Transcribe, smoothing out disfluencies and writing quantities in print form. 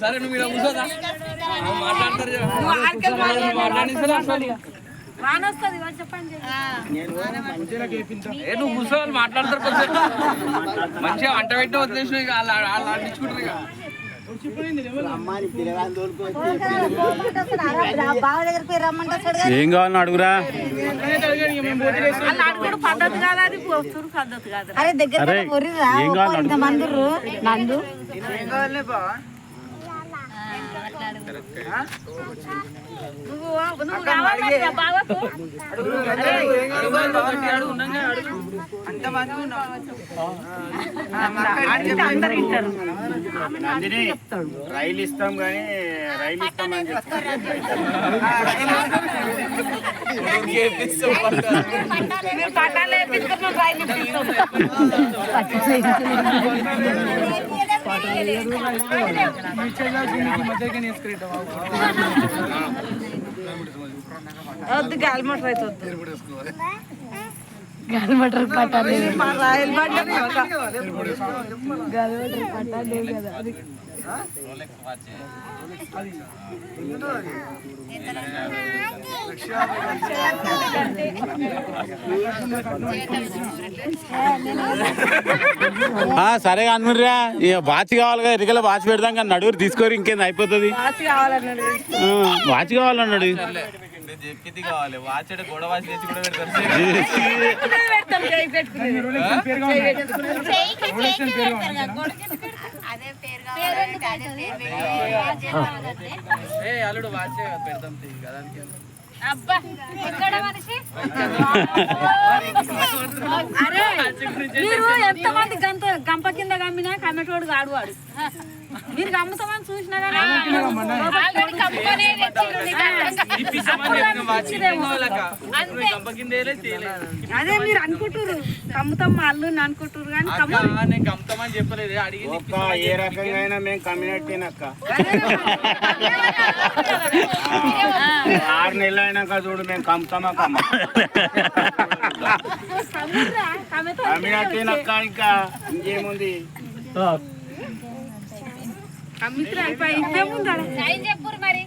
సరే నువ్వు ఇలా కూర్చోదా మాట్లాడతారు చెప్పండి నువ్వు కూర్చోవాలి మాట్లాడతారు కొంచెం మంచిగా వంట పెట్టిన వదిలేసి వాళ్ళు అనిపించుకుంటారు ఇక ఏం కావాలని అడుగురా అరే దగ్గర ఇంతమంది నందు రైలు ఇస్తాం కానీ రైలు ఇస్తామని వద్దు గాలి మోటార్ అయితే వద్దు గాలి మోటార్ పట్టాలి గాలి మోటార్ పట్టాలి కదా అది సరే అనుర్రా వాచ్ కావాలి కదా ఇరికల వాచ్ పెడదాం కానీ నడుగురు తీసుకోరు ఇంకేంది అయిపోతుంది వాచ్ కావాలన్నాడు కావాలి వాచ్ గొడవ వాచ్ తెచ్చి కూడా అల్లుడు వాచ్ పెడతాం కదా అబ్బా ఇక్కడ మనిషి మీరు ఎంతమంది గంప కింద గమ్మినా కమ్మటోడు కాడు వాడు మీరు గమ్ముతామని చూసినా అదే మీరు అనుకుంటారు కమ్ముతాం అల్లు అనుకుంటారు కానీ కమ్ముతామని చెప్పలేదు అడిగి ఏ రకంగా అయినా మేము కమ్యూనిటీ అక్క 6 నెలలు అయినాక చూడు మేము కమ్ముతామా కమ్యూనిటీ అక్క ఇంకా ఇంకేముంది కమ్మిత్ర అయిపోయి ఇంకేముందా చెప్పు మరి